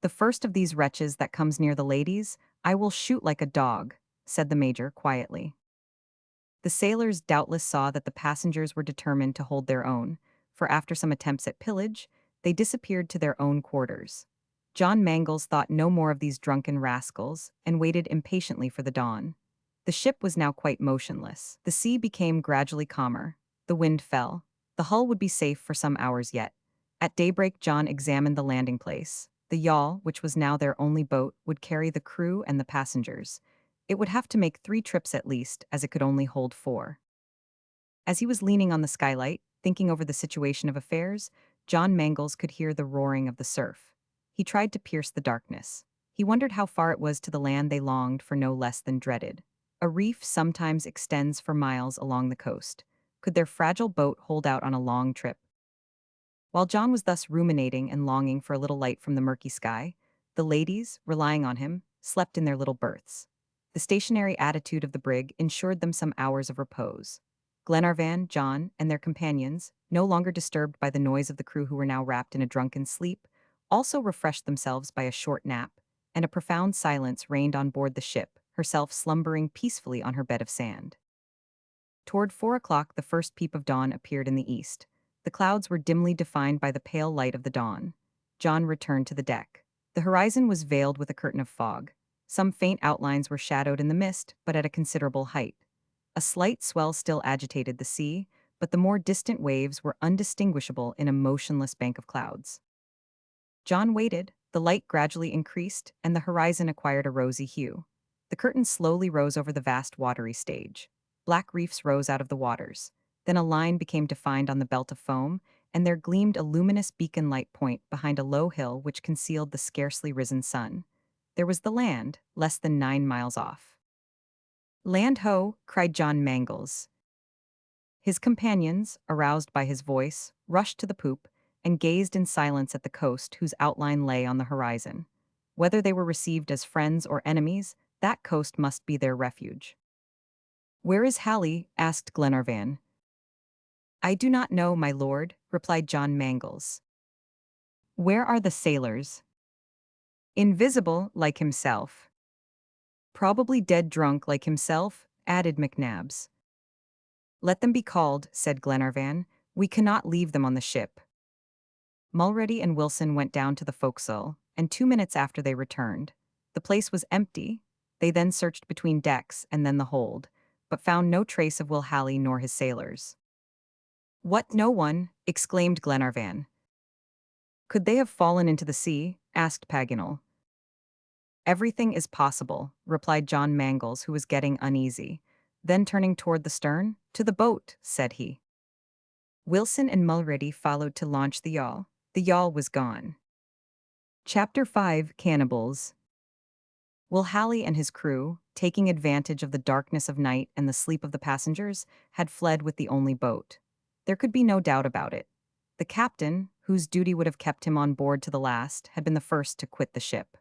"The first of these wretches that comes near the ladies, I will shoot like a dog," said the major quietly. The sailors doubtless saw that the passengers were determined to hold their own, for after some attempts at pillage, they disappeared to their own quarters. John Mangles thought no more of these drunken rascals and waited impatiently for the dawn. The ship was now quite motionless. The sea became gradually calmer. The wind fell. The hull would be safe for some hours yet. At daybreak, John examined the landing place. The yawl, which was now their only boat, would carry the crew and the passengers. It would have to make 3 trips at least, as it could only hold 4. As he was leaning on the skylight, thinking over the situation of affairs, John Mangles could hear the roaring of the surf. He tried to pierce the darkness. He wondered how far it was to the land they longed for no less than dreaded. A reef sometimes extends for miles along the coast. Could their fragile boat hold out on a long trip? While John was thus ruminating and longing for a little light from the murky sky, the ladies, relying on him, slept in their little berths. The stationary attitude of the brig ensured them some hours of repose. Glenarvan, John, and their companions, no longer disturbed by the noise of the crew who were now wrapped in a drunken sleep, also refreshed themselves by a short nap, and a profound silence reigned on board the ship, herself slumbering peacefully on her bed of sand. Toward 4 o'clock, the first peep of dawn appeared in the east. The clouds were dimly defined by the pale light of the dawn. John returned to the deck. The horizon was veiled with a curtain of fog. Some faint outlines were shadowed in the mist, but at a considerable height. A slight swell still agitated the sea, but the more distant waves were undistinguishable in a motionless bank of clouds. John waited. The light gradually increased, and the horizon acquired a rosy hue. The curtain slowly rose over the vast watery stage. Black reefs rose out of the waters. Then a line became defined on the belt of foam, and there gleamed a luminous beacon-light point behind a low hill which concealed the scarcely risen sun. There was the land, less than 9 miles off. "Land ho!" cried John Mangles. His companions, aroused by his voice, rushed to the poop and gazed in silence at the coast whose outline lay on the horizon. Whether they were received as friends or enemies, that coast must be their refuge. "Where is Halley?" asked Glenarvan. "I do not know, my lord," replied John Mangles. "Where are the sailors?" "Invisible, like himself." "Probably dead drunk like himself," added McNabbs. "Let them be called," said Glenarvan. "We cannot leave them on the ship." Mulready and Wilson went down to the forecastle, and 2 minutes after they returned. The place was empty. They then searched between decks and then the hold, but found no trace of Will Halley nor his sailors. "What, no one?" exclaimed Glenarvan. "Could they have fallen into the sea?" asked Paganel. "Everything is possible," replied John Mangles, who was getting uneasy. Then turning toward the stern, "To the boat," said he. Wilson and Mulready followed to launch the yawl. The yawl was gone. Chapter 5: Cannibals. Will Halley and his crew, taking advantage of the darkness of night and the sleep of the passengers, had fled with the only boat. There could be no doubt about it. The captain, whose duty would have kept him on board to the last, had been the first to quit the ship.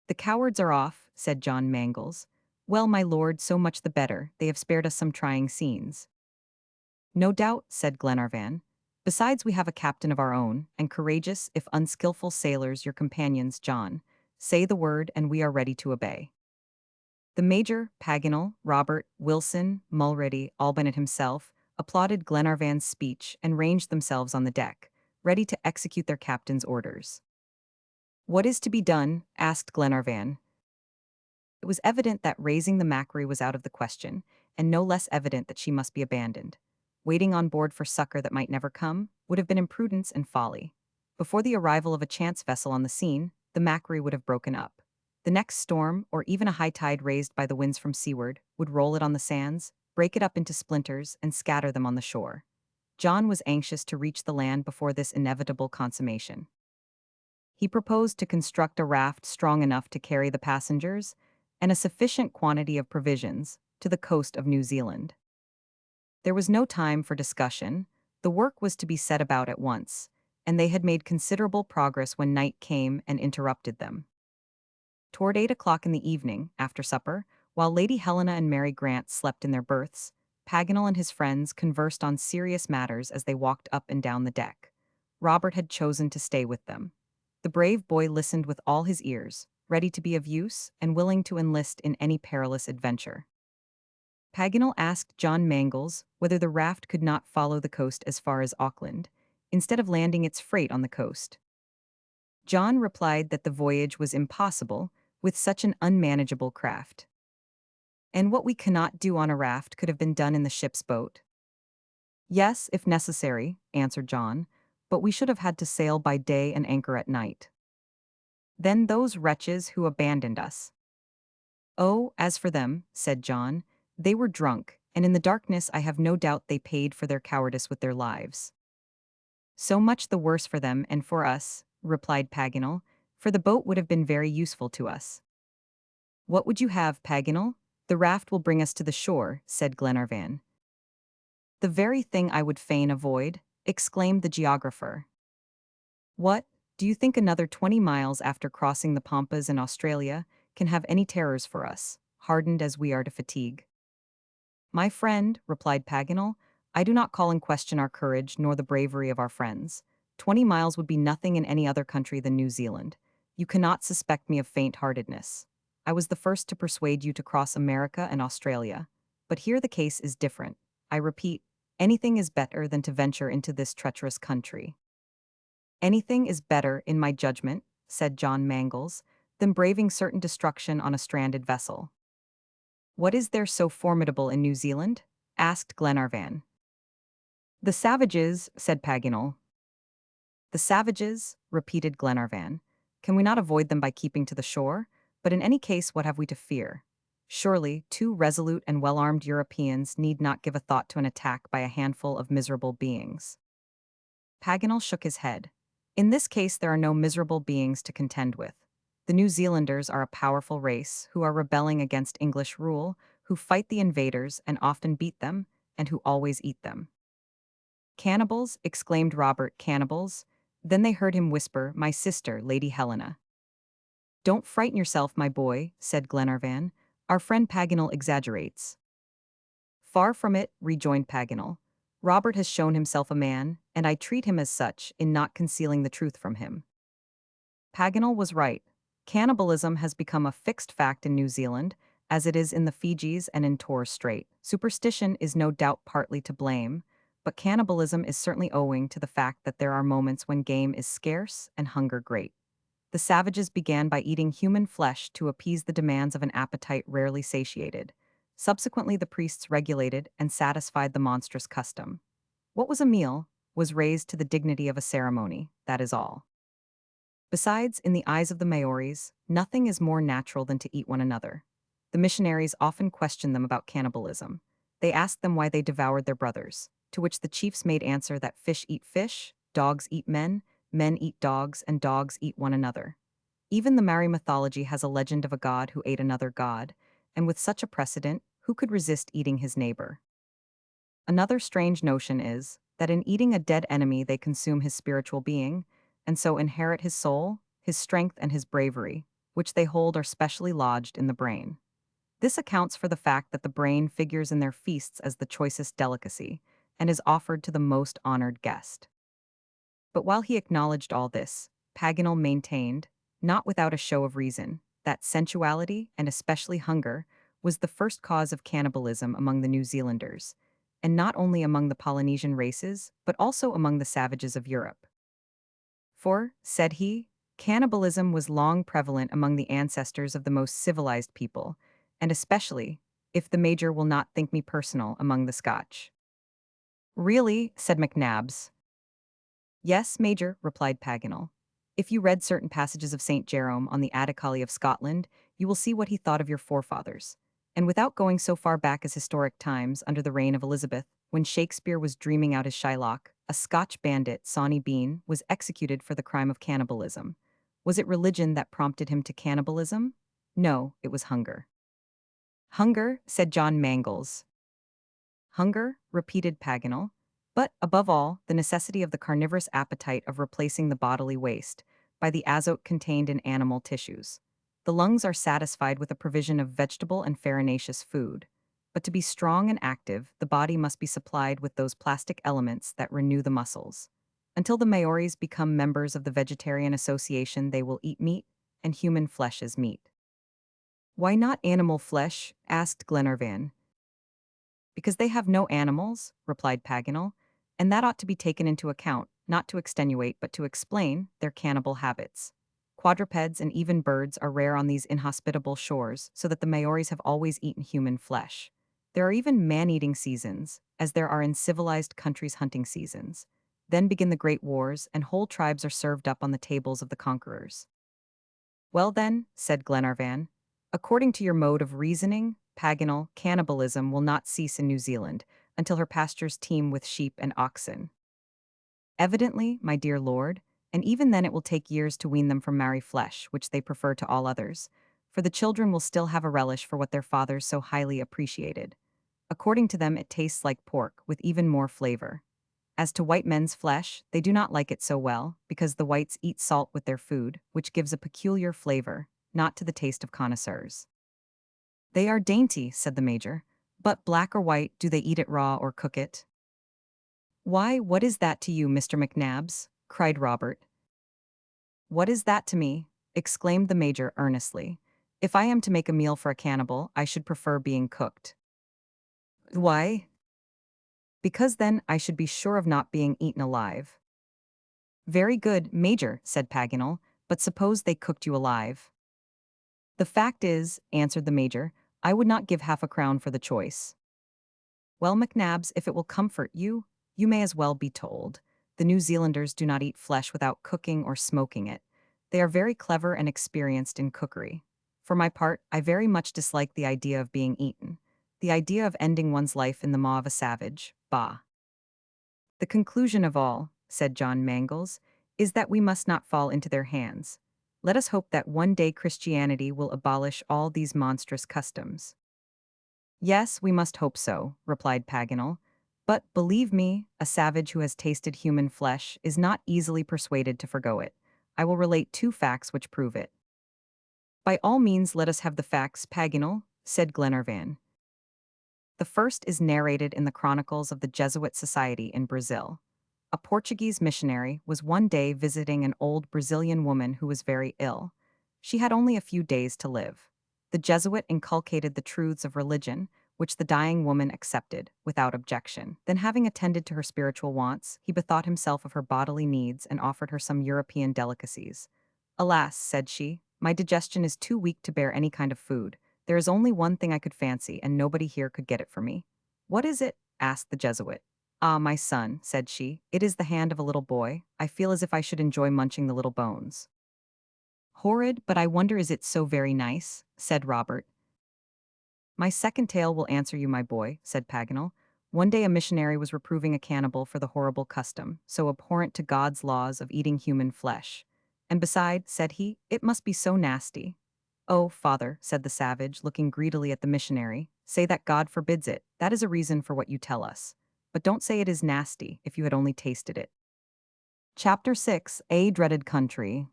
"The cowards are off," said John Mangles. "Well, my lord, so much the better. They have spared us some trying scenes." "No doubt," said Glenarvan. "Besides, we have a captain of our own, and courageous, if unskillful sailors, your companions, John. Say the word, and we are ready to obey." The Major, Paganel, Robert, Wilson, Mulready, Albinett himself, applauded Glenarvan's speech and ranged themselves on the deck, ready to execute their captain's orders. "What is to be done?" asked Glenarvan. It was evident that raising the Macquarie was out of the question, and no less evident that she must be abandoned. Waiting on board for succor that might never come would have been imprudence and folly. Before the arrival of a chance vessel on the scene, the Macquarie would have broken up. The next storm, or even a high tide raised by the winds from seaward, would roll it on the sands, break it up into splinters, and scatter them on the shore. John was anxious to reach the land before this inevitable consummation. He proposed to construct a raft strong enough to carry the passengers and a sufficient quantity of provisions to the coast of New Zealand. There was no time for discussion. The work was to be set about at once, and they had made considerable progress when night came and interrupted them. Toward 8 o'clock in the evening, after supper, while Lady Helena and Mary Grant slept in their berths, Paganel and his friends conversed on serious matters as they walked up and down the deck. Robert had chosen to stay with them. The brave boy listened with all his ears, ready to be of use and willing to enlist in any perilous adventure. Paganel asked John Mangles whether the raft could not follow the coast as far as Auckland, instead of landing its freight on the coast. John replied that the voyage was impossible with such an unmanageable craft. And what we cannot do on a raft could have been done in the ship's boat. Yes, if necessary, answered John, but we should have had to sail by day and anchor at night. Then those wretches who abandoned us. Oh, as for them, said John, they were drunk, and in the darkness I have no doubt they paid for their cowardice with their lives. So much the worse for them and for us, replied Paganel, for the boat would have been very useful to us. What would you have, Paganel? The raft will bring us to the shore, said Glenarvan. The very thing I would fain avoid, exclaimed the geographer. What, do you think another 20 miles after crossing the Pampas in Australia can have any terrors for us, hardened as we are to fatigue? My friend, replied Paganel, I do not call in question our courage nor the bravery of our friends. 20 miles would be nothing in any other country than New Zealand. You cannot suspect me of faint-heartedness. I was the first to persuade you to cross America and Australia. But here the case is different. I repeat, anything is better than to venture into this treacherous country. Anything is better, in my judgment, said John Mangles, than braving certain destruction on a stranded vessel. What is there so formidable in New Zealand? Asked Glenarvan. The savages, said Paganel. The savages, repeated Glenarvan. Can we not avoid them by keeping to the shore? But in any case, what have we to fear? Surely, two resolute and well-armed Europeans need not give a thought to an attack by a handful of miserable beings. Paganel shook his head. In this case, there are no miserable beings to contend with. The New Zealanders are a powerful race who are rebelling against English rule, who fight the invaders and often beat them, and who always eat them. Cannibals, exclaimed Robert, cannibals. Then they heard him whisper, my sister, Lady Helena. Don't frighten yourself, my boy, said Glenarvan. Our friend Paganel exaggerates. Far from it, rejoined Paganel. Robert has shown himself a man, and I treat him as such in not concealing the truth from him. Paganel was right. Cannibalism has become a fixed fact in New Zealand, as it is in the Fijis and in Torres Strait. Superstition is no doubt partly to blame, but cannibalism is certainly owing to the fact that there are moments when game is scarce and hunger great. The savages began by eating human flesh to appease the demands of an appetite rarely satiated. Subsequently, the priests regulated and satisfied the monstrous custom. What was a meal was raised to the dignity of a ceremony, that is all. Besides, in the eyes of the Maoris, nothing is more natural than to eat one another. The missionaries often questioned them about cannibalism. They asked them why they devoured their brothers, to which the chiefs made answer that fish eat fish, dogs eat men eat dogs, and dogs eat one another. Even the Maori mythology has a legend of a god who ate another god, and with such a precedent, who could resist eating his neighbor? Another strange notion is that in eating a dead enemy they consume his spiritual being, and so inherit his soul, his strength, and his bravery, which they hold are specially lodged in the brain. This accounts for the fact that the brain figures in their feasts as the choicest delicacy, and is offered to the most honored guest. But while he acknowledged all this, Paganel maintained, not without a show of reason, that sensuality, and especially hunger, was the first cause of cannibalism among the New Zealanders, and not only among the Polynesian races, but also among the savages of Europe. For, said he, cannibalism was long prevalent among the ancestors of the most civilized people, and especially, if the Major will not think me personal, among the Scotch. Really, said McNabbs. Yes, Major, replied Paganel. If you read certain passages of St. Jerome on the Atticali of Scotland, you will see what he thought of your forefathers. And without going so far back as historic times, under the reign of Elizabeth, when Shakespeare was dreaming out his Shylock, a Scotch bandit, Sawney Bean, was executed for the crime of cannibalism. Was it religion that prompted him to cannibalism? No, it was hunger. Hunger, said John Mangles. Hunger, repeated Paganel. But, above all, the necessity of the carnivorous appetite of replacing the bodily waste by the azote contained in animal tissues. The lungs are satisfied with a provision of vegetable and farinaceous food. But to be strong and active, the body must be supplied with those plastic elements that renew the muscles. Until the Maoris become members of the Vegetarian Association, they will eat meat, and human flesh as meat. Why not animal flesh? Asked Glenarvan. Because they have no animals, replied Paganel, and that ought to be taken into account, not to extenuate but to explain their cannibal habits. Quadrupeds and even birds are rare on these inhospitable shores, so that the Maoris have always eaten human flesh. There are even man-eating seasons, as there are in civilized countries hunting seasons. Then begin the great wars, and whole tribes are served up on the tables of the conquerors. Well then, said Glenarvan, according to your mode of reasoning, Paganel, cannibalism will not cease in New Zealand until her pastures teem with sheep and oxen. Evidently, my dear lord, and even then it will take years to wean them from marry flesh, which they prefer to all others, for the children will still have a relish for what their fathers so highly appreciated. According to them, it tastes like pork, with even more flavor. As to white men's flesh, they do not like it so well, because the whites eat salt with their food, which gives a peculiar flavor, not to the taste of connoisseurs. They are dainty, said the major. But black or white, do they eat it raw or cook it? Why, what is that to you, Mr. McNabbs? Cried Robert. What is that to me? Exclaimed the major earnestly. If I am to make a meal for a cannibal, I should prefer being cooked. Why? Because then I should be sure of not being eaten alive. Very good, Major, said Paganel, but suppose they cooked you alive. The fact is, answered the Major, I would not give half a crown for the choice. Well, McNabbs, if it will comfort you, you may as well be told. The New Zealanders do not eat flesh without cooking or smoking it. They are very clever and experienced in cookery. For my part, I very much dislike the idea of being eaten. The idea of ending one's life in the maw of a savage, bah. The conclusion of all, said John Mangles, is that we must not fall into their hands. Let us hope that one day Christianity will abolish all these monstrous customs. Yes, we must hope so, replied Paganel. But, believe me, a savage who has tasted human flesh is not easily persuaded to forgo it. I will relate 2 facts which prove it. By all means let us have the facts, Paganel, said Glenarvan. The first is narrated in the chronicles of the Jesuit Society in Brazil. A Portuguese missionary was one day visiting an old Brazilian woman who was very ill. She had only a few days to live. The Jesuit inculcated the truths of religion, which the dying woman accepted, without objection. Then, having attended to her spiritual wants, he bethought himself of her bodily needs and offered her some European delicacies. Alas, said she, my digestion is too weak to bear any kind of food. There is only one thing I could fancy, and nobody here could get it for me. What is it? Asked the Jesuit. Ah, my son, said she, it is the hand of a little boy. I feel as if I should enjoy munching the little bones. Horrid, but I wonder is it so very nice, said Robert. My second tale will answer you, my boy, said Paganel. One day a missionary was reproving a cannibal for the horrible custom, so abhorrent to God's laws, of eating human flesh. And beside, said he, it must be so nasty. Oh, father, said the savage, looking greedily at the missionary, say that God forbids it. That is a reason for what you tell us. But don't say it is nasty, if you had only tasted it. Chapter 6, A Dreaded Country.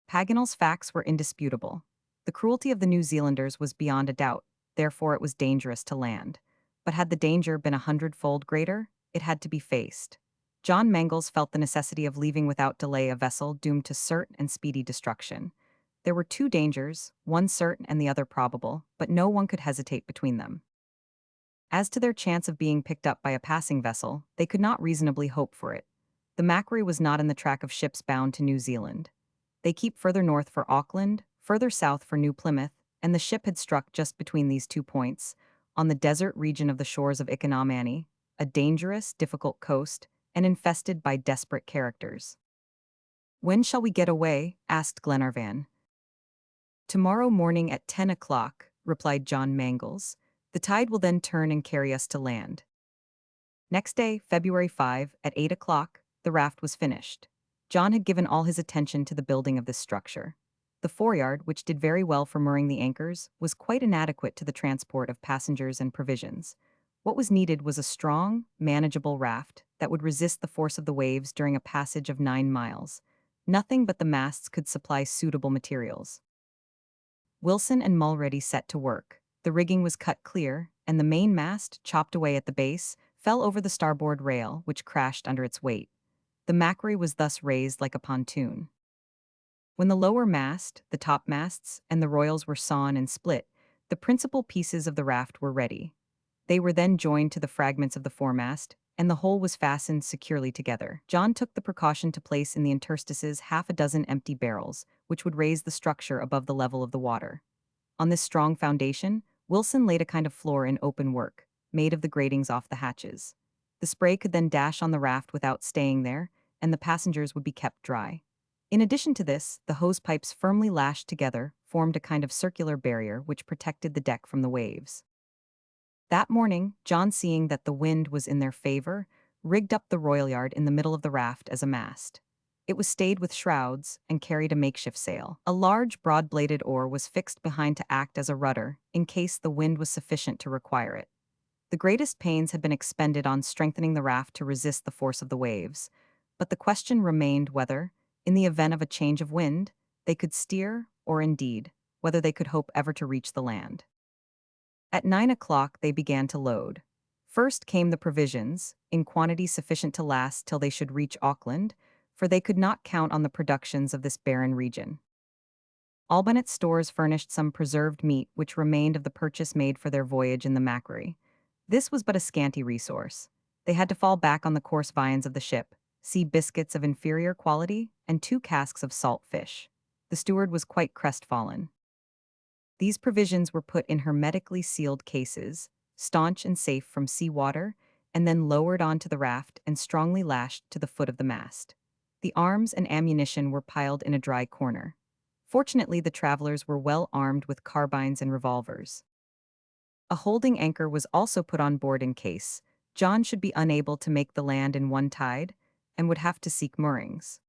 Paganel's facts were indisputable. The cruelty of the New Zealanders was beyond a doubt, therefore it was dangerous to land. But had the danger been 100-fold greater, it had to be faced. John Mangles felt the necessity of leaving without delay a vessel doomed to certain and speedy destruction. There were 2 dangers, one certain and the other probable, but no one could hesitate between them. As to their chance of being picked up by a passing vessel, they could not reasonably hope for it. The Macquarie was not in the track of ships bound to New Zealand. They keep further north for Auckland, further south for New Plymouth, and the ship had struck just between these 2 points, on the desert region of the shores of Ikanomani, a dangerous, difficult coast, and infested by desperate characters. When shall we get away? Asked Glenarvan. Tomorrow morning at 10 o'clock, replied John Mangles. The tide will then turn and carry us to land. Next day, February 5, at 8 o'clock, the raft was finished. John had given all his attention to the building of this structure. The foreyard, which did very well for mooring the anchors, was quite inadequate to the transport of passengers and provisions. What was needed was a strong, manageable raft that would resist the force of the waves during a passage of 9 miles. Nothing but the masts could supply suitable materials. Wilson and Mulready set to work. The rigging was cut clear, and the main mast, chopped away at the base, fell over the starboard rail, which crashed under its weight. The Macquarie was thus raised like a pontoon. When the lower mast, the topmasts, and the royals were sawn and split, the principal pieces of the raft were ready. They were then joined to the fragments of the foremast, and the whole was fastened securely together. John took the precaution to place in the interstices half a dozen empty barrels, which would raise the structure above the level of the water. On this strong foundation, Wilson laid a kind of floor in open work, made of the gratings off the hatches. The spray could then dash on the raft without staying there, and the passengers would be kept dry. In addition to this, the hose pipes firmly lashed together formed a kind of circular barrier which protected the deck from the waves. That morning, John, seeing that the wind was in their favor, rigged up the royal yard in the middle of the raft as a mast. It was stayed with shrouds and carried a makeshift sail. A large, broad-bladed oar was fixed behind to act as a rudder in case the wind was sufficient to require it. The greatest pains had been expended on strengthening the raft to resist the force of the waves, but the question remained whether, in the event of a change of wind, they could steer, or indeed, whether they could hope ever to reach the land. At 9 o'clock they began to load. First came the provisions, in quantity sufficient to last till they should reach Auckland, for they could not count on the productions of this barren region. Albannet's stores furnished some preserved meat which remained of the purchase made for their voyage in the Macquarie. This was but a scanty resource. They had to fall back on the coarse viands of the ship, sea biscuits of inferior quality, and 2 casks of salt fish. The steward was quite crestfallen. These provisions were put in hermetically sealed cases, staunch and safe from sea water, and then lowered onto the raft and strongly lashed to the foot of the mast. The arms and ammunition were piled in a dry corner. Fortunately, the travelers were well armed with carbines and revolvers. A holding anchor was also put on board in case John should be unable to make the land in one tide and would have to seek moorings.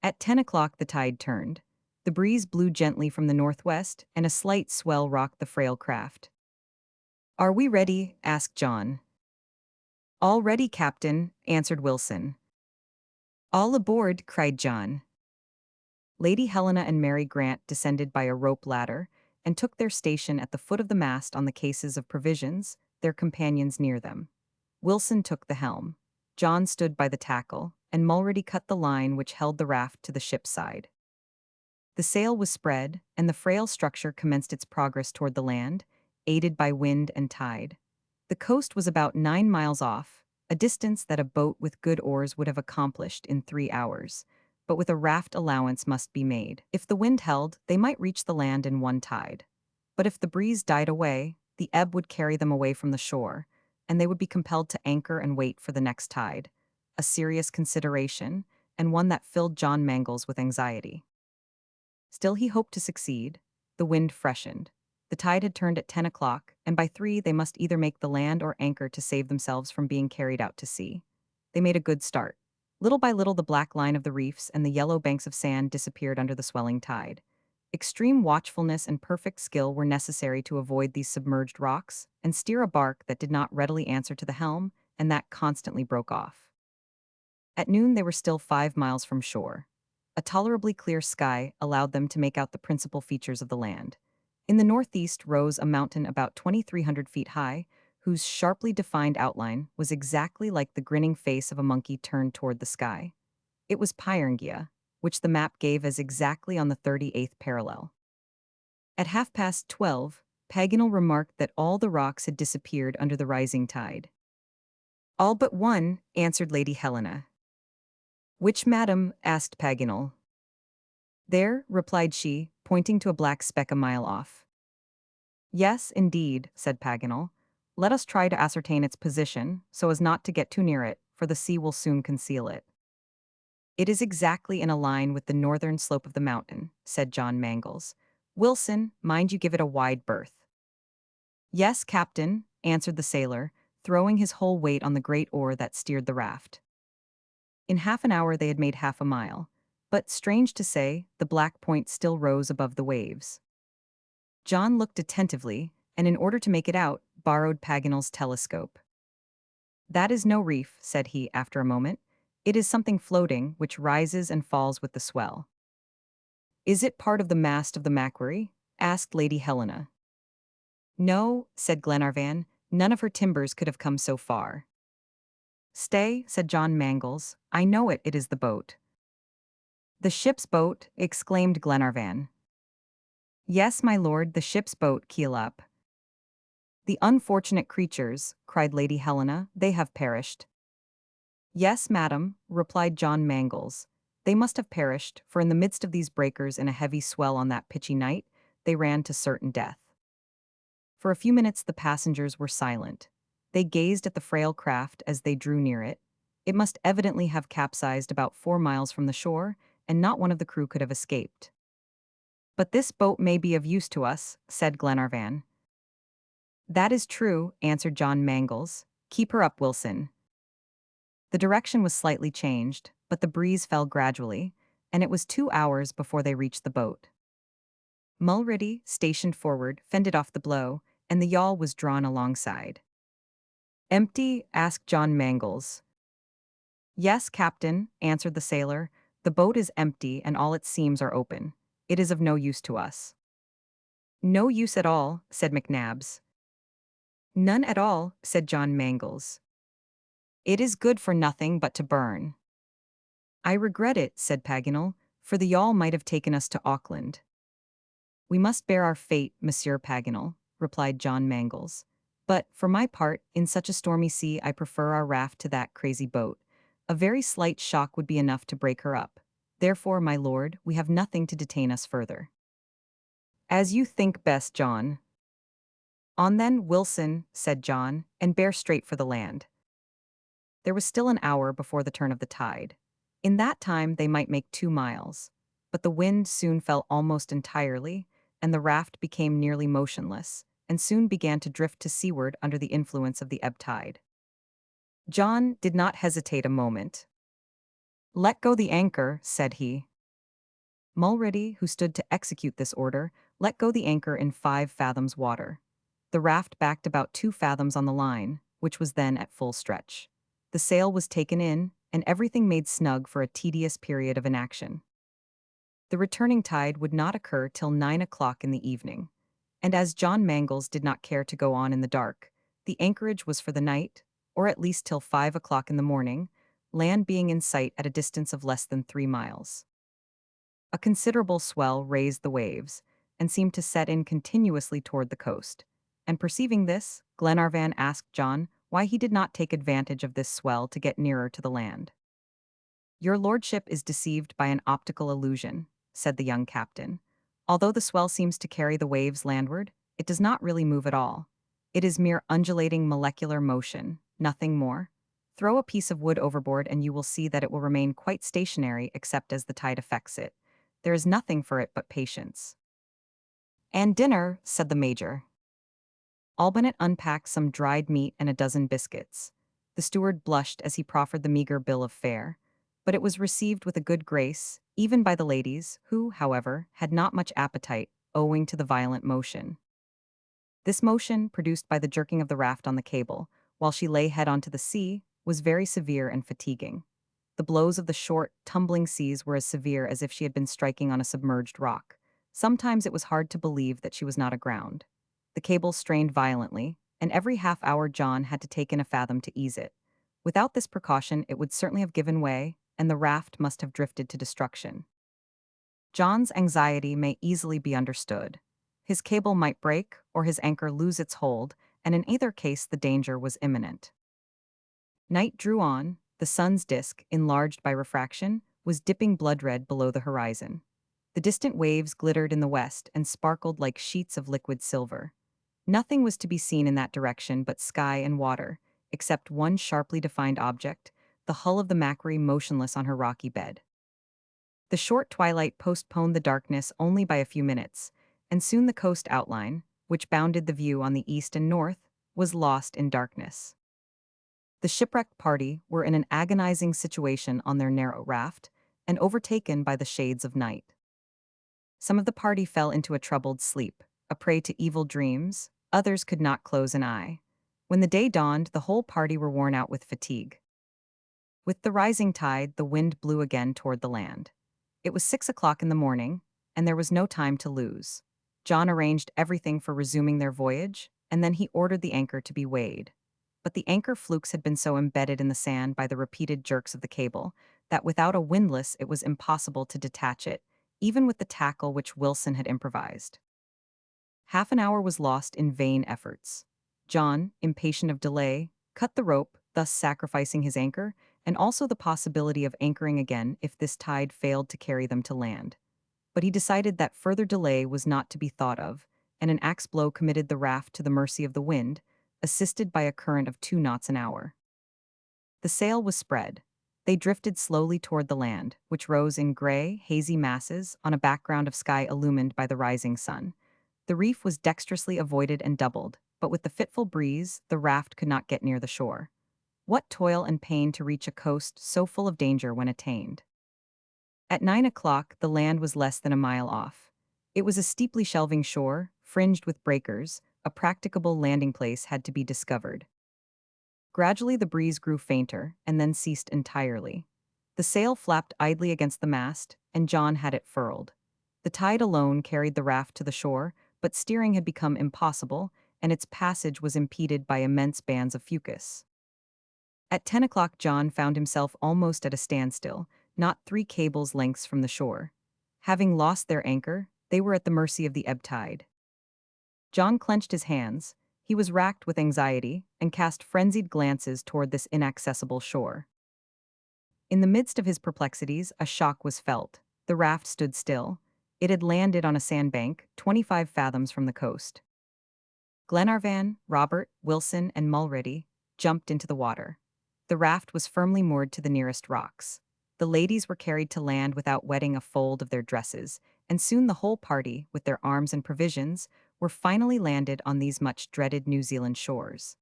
At 10 o'clock the tide turned. The breeze blew gently from the northwest, and a slight swell rocked the frail craft. "Are we ready?" asked John. "All ready, Captain," answered Wilson. "All aboard!" cried John. Lady Helena and Mary Grant descended by a rope ladder and took their station at the foot of the mast on the cases of provisions, their companions near them. Wilson took the helm. John stood by the tackle, and Mulready cut the line which held the raft to the ship's side. The sail was spread, and the frail structure commenced its progress toward the land, aided by wind and tide. The coast was about 9 miles off, a distance that a boat with good oars would have accomplished in 3 hours, but with a raft allowance must be made. If the wind held, they might reach the land in one tide. But if the breeze died away, the ebb would carry them away from the shore, and they would be compelled to anchor and wait for the next tide, a serious consideration, and one that filled John Mangles with anxiety. Still he hoped to succeed. The wind freshened. The tide had turned at 10 o'clock, and by 3 they must either make the land or anchor to save themselves from being carried out to sea. They made a good start. Little by little the black line of the reefs and the yellow banks of sand disappeared under the swelling tide. Extreme watchfulness and perfect skill were necessary to avoid these submerged rocks and steer a bark that did not readily answer to the helm and that constantly broke off. At noon they were still 5 miles from shore. A tolerably clear sky allowed them to make out the principal features of the land. In the northeast rose a mountain about 2,300 feet high, whose sharply defined outline was exactly like the grinning face of a monkey turned toward the sky. It was Pyrangia, which the map gave as exactly on the 38th parallel. At 12:30, Paganel remarked that all the rocks had disappeared under the rising tide. "All but one," answered Lady Helena. "Which, madam?" asked Paganel. "There," replied she, pointing to a black speck a mile off. "Yes, indeed," said Paganel. "Let us try to ascertain its position, so as not to get too near it, for the sea will soon conceal it." "It is exactly in a line with the northern slope of the mountain," said John Mangles. "Wilson, mind you give it a wide berth." "Yes, Captain," answered the sailor, throwing his whole weight on the great oar that steered the raft. In half an hour they had made half a mile, but, strange to say, the black point still rose above the waves. John looked attentively, and in order to make it out, borrowed Paganel's telescope. "That is no reef," said he after a moment. "It is something floating, which rises and falls with the swell." "Is it part of the mast of the Macquarie?" asked Lady Helena. "No," said Glenarvan, "none of her timbers could have come so far." "Stay," said John Mangles. "I know it, it is the boat." "The ship's boat," exclaimed Glenarvan. "Yes, my lord, the ship's boat, keel up." "The unfortunate creatures," cried Lady Helena, "they have perished." "Yes, madam," replied John Mangles. "They must have perished, for in the midst of these breakers in a heavy swell on that pitchy night, they ran to certain death." For a few minutes the passengers were silent. They gazed at the frail craft as they drew near it. It must evidently have capsized about 4 miles from the shore, and not one of the crew could have escaped. "But this boat may be of use to us," said Glenarvan. "That is true," answered John Mangles. "Keep her up, Wilson." The direction was slightly changed, but the breeze fell gradually, and it was 2 hours before they reached the boat. Mulready, stationed forward, fended off the blow, and the yawl was drawn alongside. "Empty?" asked John Mangles. "Yes, captain," answered the sailor. "The boat is empty and all its seams are open. It is of no use to us." "No use at all," said McNabbs. "None at all," said John Mangles. "It is good for nothing but to burn." "I regret it," said Paganel, "for the yawl might have taken us to Auckland." "We must bear our fate, Monsieur Paganel," replied John Mangles. "But, for my part, in such a stormy sea I prefer our raft to that crazy boat. A very slight shock would be enough to break her up. Therefore, my lord, we have nothing to detain us further." "As you think best, John." "On then, Wilson," said John, "and bear straight for the land." There was still an hour before the turn of the tide. In that time they might make 2 miles. But the wind soon fell almost entirely, and the raft became nearly motionless, and soon began to drift to seaward under the influence of the ebb tide. John did not hesitate a moment. "Let go the anchor," said he. Mulready, who stood to execute this order, let go the anchor in 5 fathoms water. The raft backed about 2 fathoms on the line, which was then at full stretch. The sail was taken in, and everything made snug for a tedious period of inaction. The returning tide would not occur till 9 o'clock in the evening, and as John Mangles did not care to go on in the dark, the anchorage was for the night, or at least till 5 o'clock in the morning, land being in sight at a distance of less than 3 miles. A considerable swell raised the waves, and seemed to set in continuously toward the coast, and perceiving this, Glenarvan asked John why he did not take advantage of this swell to get nearer to the land. "Your lordship is deceived by an optical illusion," said the young captain. "Although the swell seems to carry the waves landward, it does not really move at all. It is mere undulating molecular motion, nothing more. Throw a piece of wood overboard and you will see that it will remain quite stationary except as the tide affects it. There is nothing for it but patience." "And dinner," said the major. Albinett unpacked some dried meat and a dozen biscuits. The steward blushed as he proffered the meager bill of fare, but it was received with a good grace, even by the ladies, who, however, had not much appetite, owing to the violent motion. This motion, produced by the jerking of the raft on the cable, while she lay head on to the sea, was very severe and fatiguing. The blows of the short, tumbling seas were as severe as if she had been striking on a submerged rock. Sometimes it was hard to believe that she was not aground. The cable strained violently, and every half-hour John had to take in a fathom to ease it. Without this precaution it would certainly have given way, and the raft must have drifted to destruction. John's anxiety may easily be understood. His cable might break, or his anchor lose its hold, and in either case the danger was imminent. Night drew on. The sun's disk, enlarged by refraction, was dipping blood-red below the horizon. The distant waves glittered in the west and sparkled like sheets of liquid silver. Nothing was to be seen in that direction but sky and water, except one sharply defined object, the hull of the Macquarie motionless on her rocky bed. The short twilight postponed the darkness only by a few minutes, and soon the coast outline, which bounded the view on the east and north, was lost in darkness. The shipwrecked party were in an agonizing situation on their narrow raft, and overtaken by the shades of night. Some of the party fell into a troubled sleep, a prey to evil dreams, others could not close an eye. When the day dawned, the whole party were worn out with fatigue. With the rising tide, the wind blew again toward the land. It was 6 o'clock in the morning, and there was no time to lose. John arranged everything for resuming their voyage, and then he ordered the anchor to be weighed. but the anchor flukes had been so embedded in the sand by the repeated jerks of the cable that without a windlass it was impossible to detach it, even with the tackle which Wilson had improvised. Half an hour was lost in vain efforts. John, impatient of delay, cut the rope, thus sacrificing his anchor, and also the possibility of anchoring again if this tide failed to carry them to land. But he decided that further delay was not to be thought of, and an axe blow committed the raft to the mercy of the wind, assisted by a current of 2 knots an hour. The sail was spread. They drifted slowly toward the land, which rose in gray, hazy masses on a background of sky illumined by the rising sun. The reef was dexterously avoided and doubled, but with the fitful breeze, the raft could not get near the shore. What toil and pain to reach a coast so full of danger when attained! At 9 o'clock, the land was less than a mile off. It was a steeply shelving shore, fringed with breakers. A practicable landing place had to be discovered. Gradually, the breeze grew fainter and then ceased entirely. The sail flapped idly against the mast, and John had it furled. The tide alone carried the raft to the shore, but steering had become impossible, and its passage was impeded by immense bands of fucus. At 10 o'clock, John found himself almost at a standstill, not 3 cables' lengths from the shore. Having lost their anchor, they were at the mercy of the ebb tide. John clenched his hands. He was racked with anxiety and cast frenzied glances toward this inaccessible shore. In the midst of his perplexities, a shock was felt. The raft stood still. It had landed on a sandbank, 25 fathoms from the coast. Glenarvan, Robert, Wilson, and Mulready jumped into the water. The raft was firmly moored to the nearest rocks. The ladies were carried to land without wetting a fold of their dresses, and soon the whole party, with their arms and provisions, were finally landed on these much-dreaded New Zealand shores.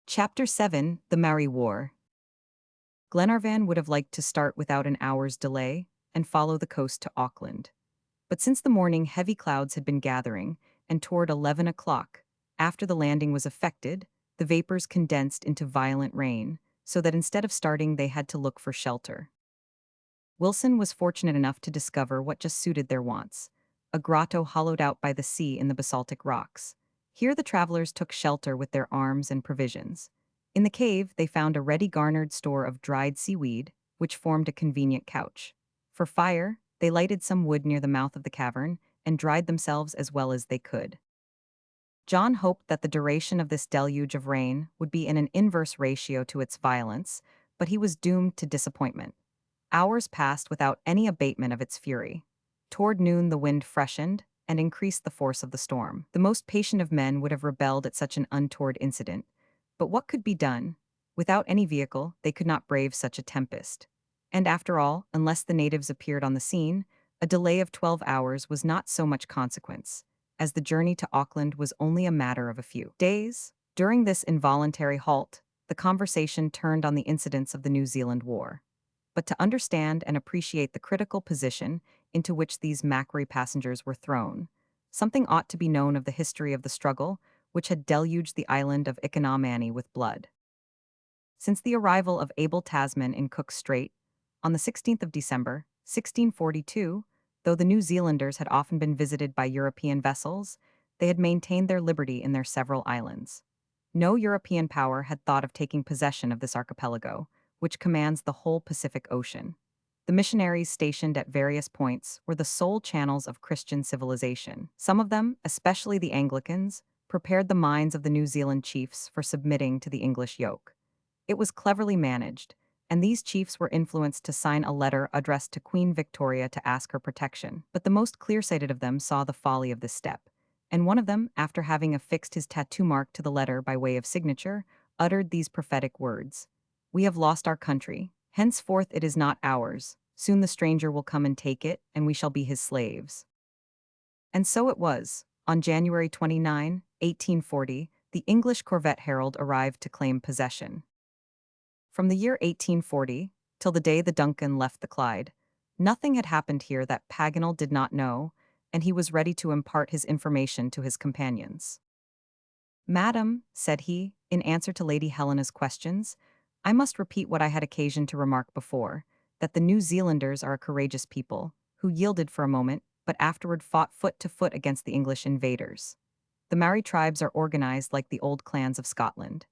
Chapter 7: The Maori War. Glenarvan would have liked to start without an hour's delay and follow the coast to Auckland. But since the morning heavy clouds had been gathering, and toward 11 o'clock, after the landing was effected, the vapors condensed into violent rain, so that instead of starting they had to look for shelter. Wilson was fortunate enough to discover what just suited their wants: a grotto hollowed out by the sea in the basaltic rocks. Here the travelers took shelter with their arms and provisions. In the cave, they found a ready-garnered store of dried seaweed, which formed a convenient couch. For fire, they lighted some wood near the mouth of the cavern and dried themselves as well as they could. John hoped that the duration of this deluge of rain would be in an inverse ratio to its violence, but he was doomed to disappointment. Hours passed without any abatement of its fury. Toward noon the wind freshened and increased the force of the storm. The most patient of men would have rebelled at such an untoward incident. But what could be done? Without any vehicle, they could not brave such a tempest. And after all, unless the natives appeared on the scene, a delay of 12 hours was not so much consequence, as the journey to Auckland was only a matter of a few days. During this involuntary halt, the conversation turned on the incidents of the New Zealand War. But to understand and appreciate the critical position into which these Maori passengers were thrown, something ought to be known of the history of the struggle which had deluged the island of Ikanomani with blood. Since the arrival of Abel Tasman in Cook's Strait, on the 16th of December, 1642, though the New Zealanders had often been visited by European vessels, they had maintained their liberty in their several islands. No European power had thought of taking possession of this archipelago, which commands the whole Pacific Ocean. The missionaries stationed at various points were the sole channels of Christian civilization. Some of them, especially the Anglicans, prepared the minds of the New Zealand chiefs for submitting to the English yoke. It was cleverly managed, and these chiefs were influenced to sign a letter addressed to Queen Victoria to ask her protection. But the most clear-sighted of them saw the folly of this step, and one of them, after having affixed his tattoo mark to the letter by way of signature, uttered these prophetic words: "We have lost our country. Henceforth it is not ours. Soon the stranger will come and take it, and we shall be his slaves." And so it was. On January 29, 1840, the English corvette Herald arrived to claim possession. From the year 1840 till the day the Duncan left the Clyde, nothing had happened here that Paganel did not know, and he was ready to impart his information to his companions. "Madam," said he, in answer to Lady Helena's questions, "I must repeat what I had occasion to remark before, that the New Zealanders are a courageous people, who yielded for a moment, but afterward fought foot to foot against the English invaders. The Maori tribes are organized like the old clans of Scotland.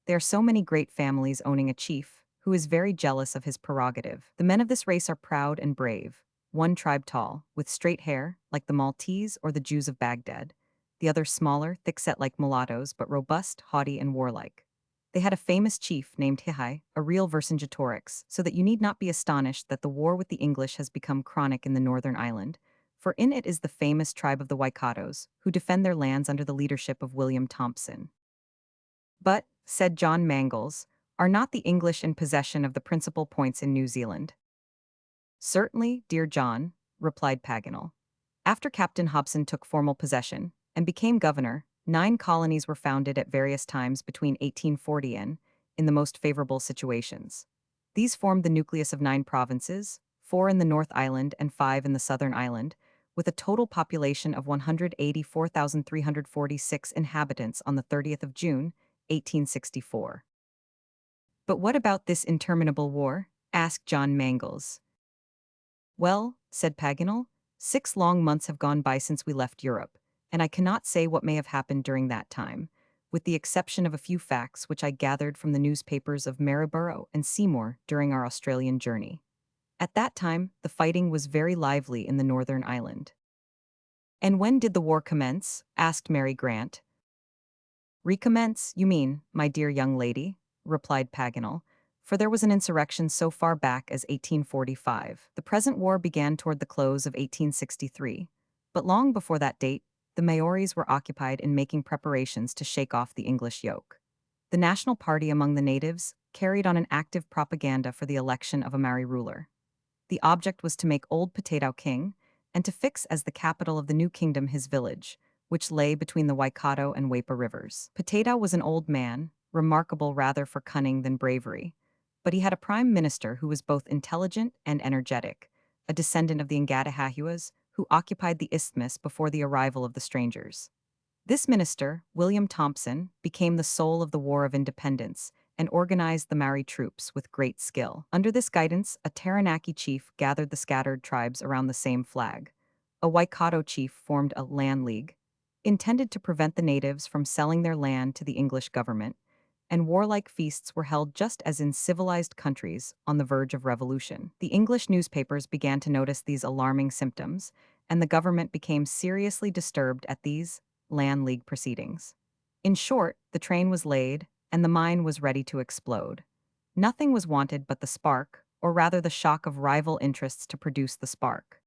There are so many great families owning a chief, who is very jealous of his prerogative. The men of this race are proud and brave, one tribe tall, with straight hair, like the Maltese or the Jews of Baghdad, the other smaller, thick-set like mulattoes, but robust, haughty, and warlike. They had a famous chief named Hihai, a real Vercingetorix, so that you need not be astonished that the war with the English has become chronic in the northern island, for in it is the famous tribe of the Waikatos, who defend their lands under the leadership of William Thompson. But, said John Mangles, are not the English in possession of the principal points in New Zealand? Certainly, dear John, replied Paganel. After Captain Hobson took formal possession and became governor, 9 colonies were founded at various times between 1840 and, in the most favorable situations. These formed the nucleus of 9 provinces, 4 in the North Island and 5 in the Southern Island, with a total population of 184,346 inhabitants on the 30th of June, 1864. But what about this interminable war? Asked John Mangles. Well, said Paganel, 6 long months have gone by since we left Europe, and I cannot say what may have happened during that time, with the exception of a few facts which I gathered from the newspapers of Maryborough and Seymour during our Australian journey. At that time, the fighting was very lively in the Northern Island. And when did the war commence? Asked Mary Grant. Recommence, you mean, my dear young lady, replied Paganel, for there was an insurrection so far back as 1845. The present war began toward the close of 1863, but long before that date, the Maoris were occupied in making preparations to shake off the English yoke. The national party among the natives carried on an active propaganda for the election of a Maori ruler. The object was to make Old Potato king, and to fix as the capital of the new kingdom his village, which lay between the Waikato and Waipa rivers. Potato was an old man, remarkable rather for cunning than bravery, but he had a prime minister who was both intelligent and energetic, a descendant of the Ngatahahuas, who occupied the isthmus before the arrival of the strangers. This minister, William Thompson, became the soul of the War of Independence and organized the Maori troops with great skill. Under this guidance, a Taranaki chief gathered the scattered tribes around the same flag. A Waikato chief formed a land league, intended to prevent the natives from selling their land to the English government, and warlike feasts were held just as in civilized countries on the verge of revolution. The English newspapers began to notice these alarming symptoms, and the government became seriously disturbed at these land league proceedings. In short, the train was laid, and the mine was ready to explode. Nothing was wanted but the spark, or rather the shock of rival interests to produce the spark.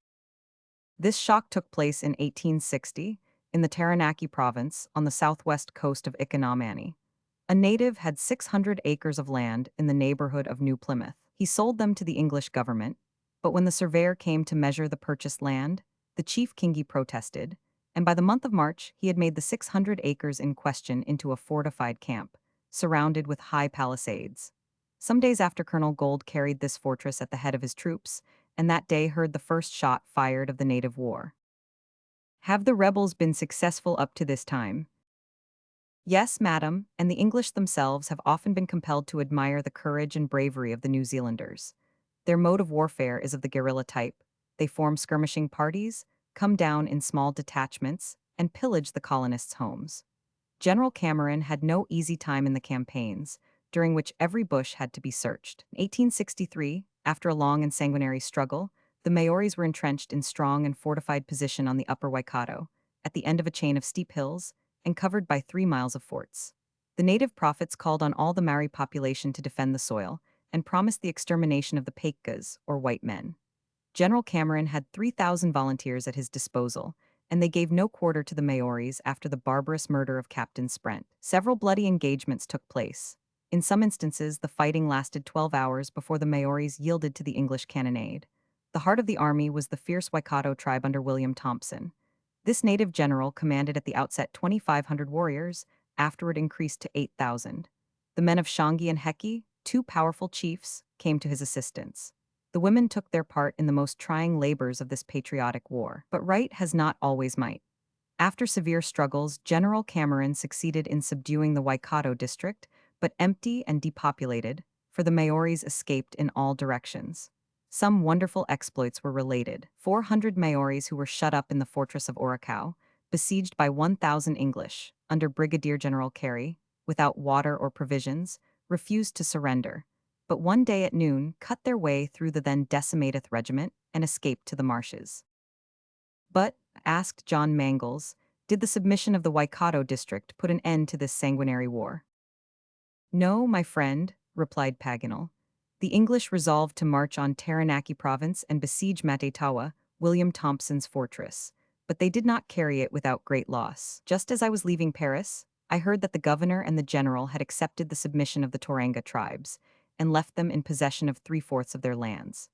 This shock took place in 1860, in the Taranaki province on the southwest coast of Ikanomani. A native had 600 acres of land in the neighborhood of New Plymouth. He sold them to the English government, but when the surveyor came to measure the purchased land, the chief Kingi protested, and by the month of March he had made the 600 acres in question into a fortified camp, surrounded with high palisades. Some days after Colonel Gold carried this fortress at the head of his troops, and that day heard the first shot fired of the native war. Have the rebels been successful up to this time? Yes, madam, and the English themselves have often been compelled to admire the courage and bravery of the New Zealanders. Their mode of warfare is of the guerrilla type. They form skirmishing parties, come down in small detachments, and pillage the colonists' homes. General Cameron had no easy time in the campaigns, during which every bush had to be searched. In 1863, after a long and sanguinary struggle, the Maoris were entrenched in strong and fortified position on the upper Waikato, at the end of a chain of steep hills, and covered by 3 miles of forts. The native prophets called on all the Maori population to defend the soil, and promised the extermination of the Pakekas, or white men. General Cameron had 3,000 volunteers at his disposal, and they gave no quarter to the Maoris after the barbarous murder of Captain Sprent. Several bloody engagements took place. In some instances, the fighting lasted 12 hours before the Maoris yielded to the English cannonade. The heart of the army was the fierce Waikato tribe under William Thompson. This native general commanded at the outset 2,500 warriors, afterward increased to 8,000. The men of Shangi and Heki, 2 powerful chiefs, came to his assistance. The women took their part in the most trying labors of this patriotic war. But right has not always might. After severe struggles, General Cameron succeeded in subduing the Waikato district, but empty and depopulated, for the Maoris escaped in all directions. Some wonderful exploits were related. 400 Maoris who were shut up in the fortress of Oricau, besieged by 1,000 English, under Brigadier General Carey, without water or provisions, refused to surrender, but one day at noon cut their way through the then decimated regiment and escaped to the marshes. But, asked John Mangles, did the submission of the Waikato district put an end to this sanguinary war? No, my friend, replied Paganel. The English resolved to march on Taranaki province and besiege Matetawa, William Thompson's fortress, but they did not carry it without great loss. Just as I was leaving Paris, I heard that the governor and the general had accepted the submission of the Toranga tribes and left them in possession of three-fourths of their lands.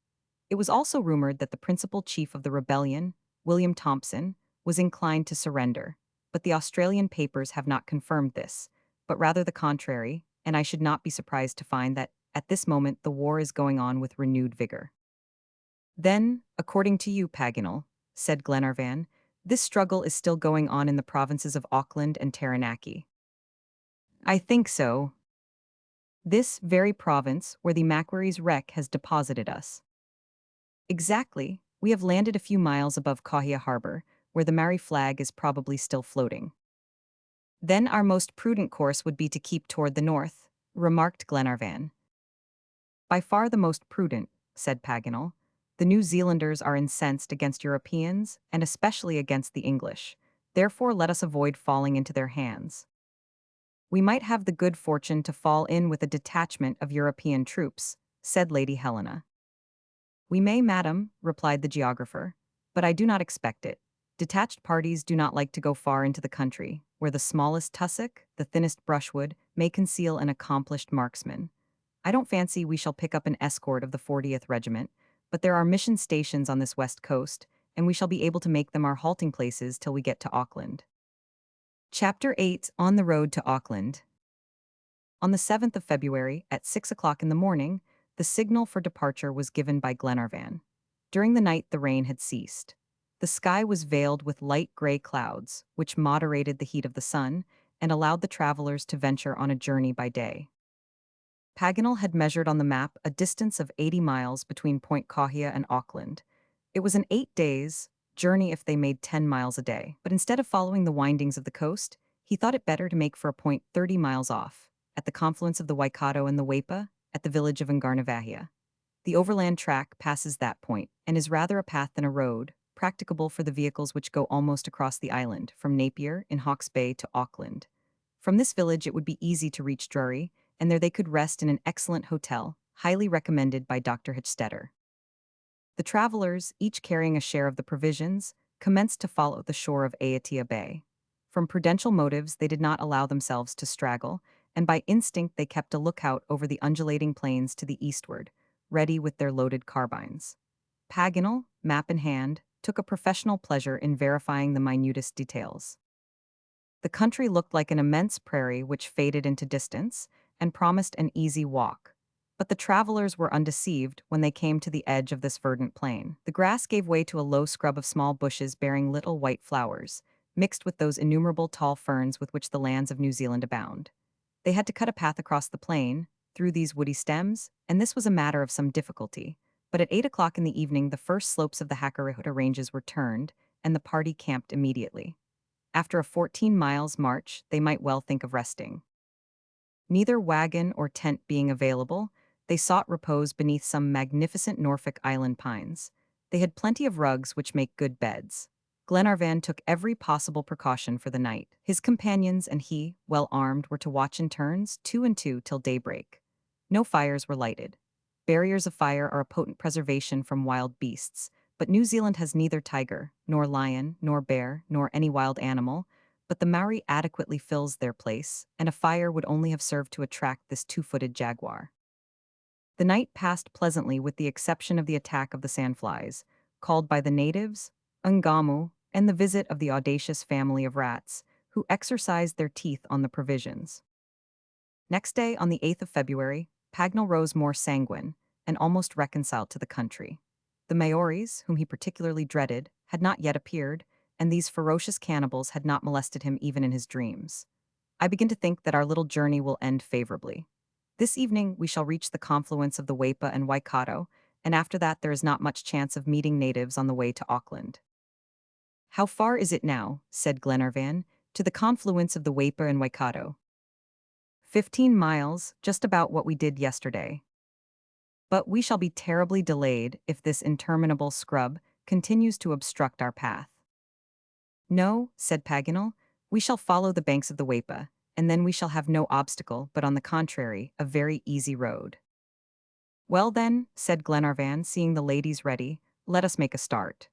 It was also rumored that the principal chief of the rebellion, William Thompson, was inclined to surrender, but the Australian papers have not confirmed this, but rather the contrary, and I should not be surprised to find that, at this moment, the war is going on with renewed vigor. Then, according to you, Paganel, said Glenarvan, this struggle is still going on in the provinces of Auckland and Taranaki. I think so. This very province where the Macquarie's wreck has deposited us. Exactly. We have landed a few miles above Kahia Harbor, where the Maori flag is probably still floating. Then our most prudent course would be to keep toward the north, remarked Glenarvan. By far the most prudent, said Paganel. The New Zealanders are incensed against Europeans, and especially against the English. Therefore let us avoid falling into their hands. We might have the good fortune to fall in with a detachment of European troops, said Lady Helena. We may, madam, replied the geographer, but I do not expect it. Detached parties do not like to go far into the country, where the smallest tussock, the thinnest brushwood, may conceal an accomplished marksman. I don't fancy we shall pick up an escort of the 40th Regiment, but there are mission stations on this west coast, and we shall be able to make them our halting places till we get to Auckland. Chapter 8 On the Road to Auckland. On the 7th of February, at 6 o'clock in the morning, the signal for departure was given by Glenarvan. During the night the rain had ceased. The sky was veiled with light gray clouds, which moderated the heat of the sun and allowed the travelers to venture on a journey by day. Paganel had measured on the map a distance of 80 miles between Point Kahia and Auckland. It was an 8 days' journey if they made 10 miles a day, but instead of following the windings of the coast, he thought it better to make for a point 30 miles off, at the confluence of the Waikato and the Waipa, at the village of Ngarnavahia. The overland track passes that point, and is rather a path than a road, practicable for the vehicles which go almost across the island, from Napier, in Hawke's Bay, to Auckland. From this village it would be easy to reach Drury, and there they could rest in an excellent hotel, highly recommended by Dr. Hichstetter. The travelers, each carrying a share of the provisions, commenced to follow the shore of Aitea Bay. From prudential motives they did not allow themselves to straggle, and by instinct they kept a lookout over the undulating plains to the eastward, ready with their loaded carbines. Paganel, map in hand, took a professional pleasure in verifying the minutest details. The country looked like an immense prairie which faded into distance, and promised an easy walk. But the travelers were undeceived when they came to the edge of this verdant plain. The grass gave way to a low scrub of small bushes bearing little white flowers, mixed with those innumerable tall ferns with which the lands of New Zealand abound. They had to cut a path across the plain, through these woody stems, and this was a matter of some difficulty. But at 8 o'clock in the evening the first slopes of the Hakarihuta ranges were turned, and the party camped immediately. After a 14 miles march, they might well think of resting. Neither wagon or tent being available, they sought repose beneath some magnificent Norfolk Island pines. They had plenty of rugs which make good beds. Glenarvan took every possible precaution for the night. His companions and he, well armed, were to watch in turns, 2 and 2, till daybreak. No fires were lighted. Barriers of fire are a potent preservation from wild beasts, but New Zealand has neither tiger, nor lion, nor bear, nor any wild animal, but the Maori adequately fills their place, and a fire would only have served to attract this two-footed jaguar. The night passed pleasantly with the exception of the attack of the sandflies, called by the natives Ungamu, and the visit of the audacious family of rats, who exercised their teeth on the provisions. Next day, on the 8th of February, Paganel rose more sanguine, and almost reconciled to the country. The Maoris, whom he particularly dreaded, had not yet appeared, and these ferocious cannibals had not molested him even in his dreams. I begin to think that our little journey will end favorably. This evening we shall reach the confluence of the Waipa and Waikato, and after that there is not much chance of meeting natives on the way to Auckland. How far is it now, said Glenarvan, to the confluence of the Waipa and Waikato? 15 miles, just about what we did yesterday. But we shall be terribly delayed if this interminable scrub continues to obstruct our path. No, said Paganel, we shall follow the banks of the Waipa, and then we shall have no obstacle, but on the contrary, a very easy road. Well then, said Glenarvan, seeing the ladies ready, let us make a start.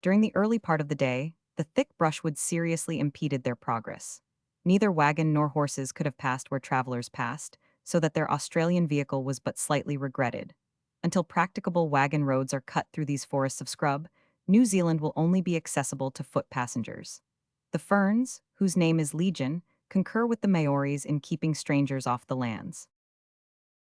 During the early part of the day, the thick brushwood seriously impeded their progress. Neither wagon nor horses could have passed where travelers passed, so that their Australian vehicle was but slightly regretted. Until practicable wagon roads are cut through these forests of scrub, New Zealand will only be accessible to foot passengers. The Ferns, whose name is Legion, concur with the Maoris in keeping strangers off the lands.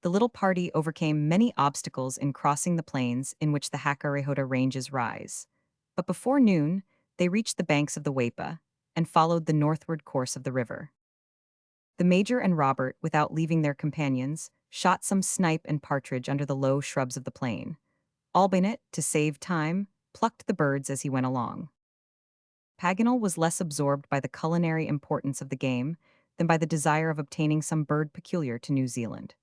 The little party overcame many obstacles in crossing the plains in which the Hakarehota Ranges rise. But before noon, they reached the banks of the Waipa and followed the northward course of the river. The Major and Robert, without leaving their companions, shot some snipe and partridge under the low shrubs of the plain. Albinett, to save time, plucked the birds as he went along. Paganel was less absorbed by the culinary importance of the game than by the desire of obtaining some bird peculiar to New Zealand.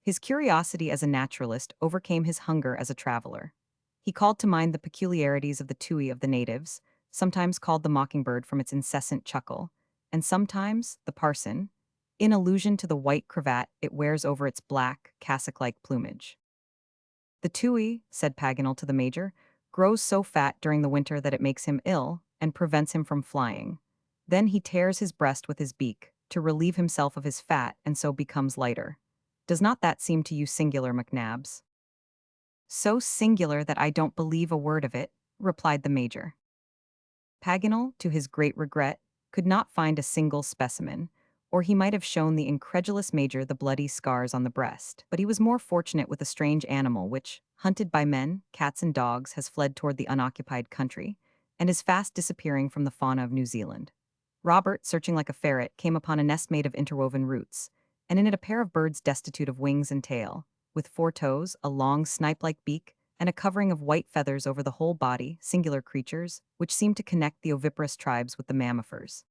His curiosity as a naturalist overcame his hunger as a traveler. He called to mind the peculiarities of the tui of the natives, sometimes called the mockingbird from its incessant chuckle, and sometimes the parson, in allusion to the white cravat it wears over its black, cassock-like plumage. The tui, said Paganel to the Major, grows so fat during the winter that it makes him ill and prevents him from flying. Then he tears his breast with his beak, to relieve himself of his fat and so becomes lighter. Does not that seem to you singular, McNabbs? So singular that I don't believe a word of it, replied the Major. Paganel, to his great regret, could not find a single specimen, or he might have shown the incredulous Major the bloody scars on the breast. But he was more fortunate with a strange animal which, hunted by men, cats and dogs, has fled toward the unoccupied country, and is fast disappearing from the fauna of New Zealand. Robert, searching like a ferret, came upon a nest made of interwoven roots, and in it a pair of birds destitute of wings and tail, with 4 toes, a long snipe-like beak, and a covering of white feathers over the whole body, singular creatures, which seemed to connect the oviparous tribes with the mammifers.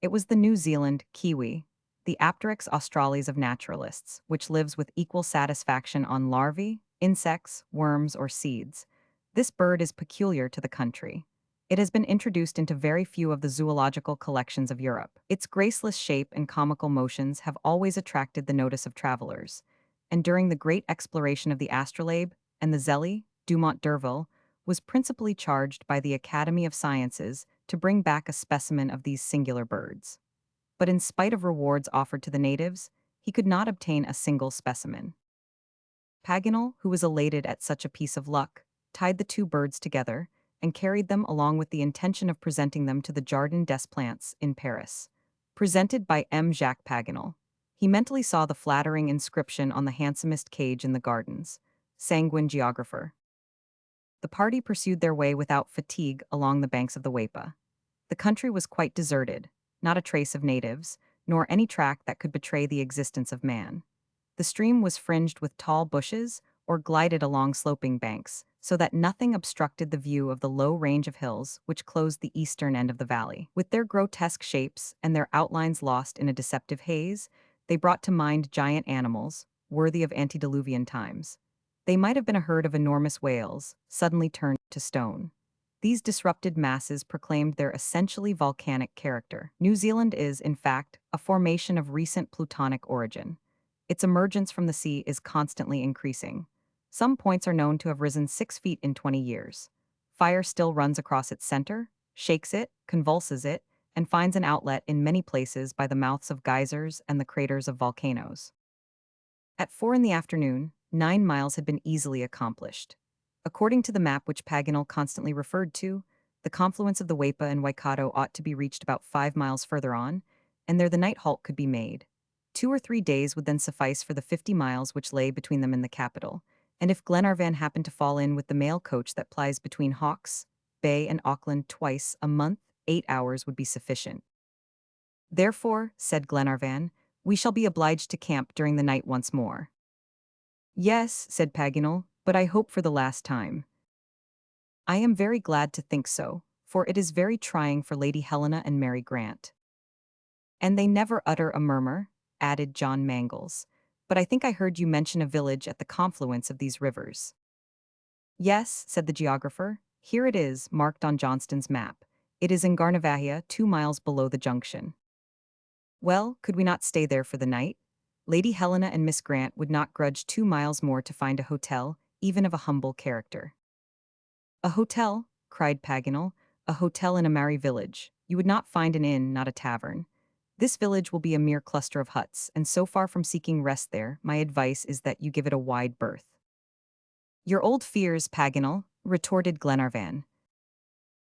It was the New Zealand kiwi, the Apteryx australis of naturalists, which lives with equal satisfaction on larvae, insects, worms, or seeds. This bird is peculiar to the country. It has been introduced into very few of the zoological collections of Europe. Its graceless shape and comical motions have always attracted the notice of travelers, and during the great exploration of the astrolabe and the Zélie, Dumont d'Urville was principally charged by the Academy of Sciences to bring back a specimen of these singular birds. But in spite of rewards offered to the natives, he could not obtain a single specimen. Paganel, who was elated at such a piece of luck, tied the 2 birds together and carried them along with the intention of presenting them to the Jardin des Plantes in Paris. Presented by M. Jacques Paganel. He mentally saw the flattering inscription on the handsomest cage in the gardens, Sanguine Geographer. The party pursued their way without fatigue along the banks of the Waipa. The country was quite deserted, not a trace of natives, nor any track that could betray the existence of man. The stream was fringed with tall bushes or glided along sloping banks, so that nothing obstructed the view of the low range of hills which closed the eastern end of the valley. With their grotesque shapes and their outlines lost in a deceptive haze, they brought to mind giant animals, worthy of antediluvian times. They might have been a herd of enormous whales, suddenly turned to stone. These disrupted masses proclaimed their essentially volcanic character. New Zealand is, in fact, a formation of recent plutonic origin. Its emergence from the sea is constantly increasing. Some points are known to have risen 6 feet in 20 years. Fire still runs across its center, shakes it, convulses it, and finds an outlet in many places by the mouths of geysers and the craters of volcanoes. At 4 in the afternoon, 9 miles had been easily accomplished. According to the map which Paganel constantly referred to, the confluence of the Waipa and Waikato ought to be reached about 5 miles further on, and there the night halt could be made. 2 or 3 days would then suffice for the 50 miles which lay between them and the capital, and if Glenarvan happened to fall in with the mail coach that plies between Hawke's Bay and Auckland twice a month, 8 hours would be sufficient. Therefore, said Glenarvan, we shall be obliged to camp during the night once more. Yes, said Paganel, but I hope for the last time. I am very glad to think so, for it is very trying for Lady Helena and Mary Grant. And they never utter a murmur? added John Mangles. But I think I heard you mention a village at the confluence of these rivers. Yes, said the geographer. Here it is, marked on Johnston's map. It is in Garnavahia, 2 miles below the junction. Well, could we not stay there for the night? Lady Helena and Miss Grant would not grudge 2 miles more to find a hotel, even of a humble character. A hotel, cried Paganel, a hotel in a merry village. You would not find an inn, not a tavern. This village will be a mere cluster of huts, and so far from seeking rest there, my advice is that you give it a wide berth. Your old fears, Paganel, retorted Glenarvan.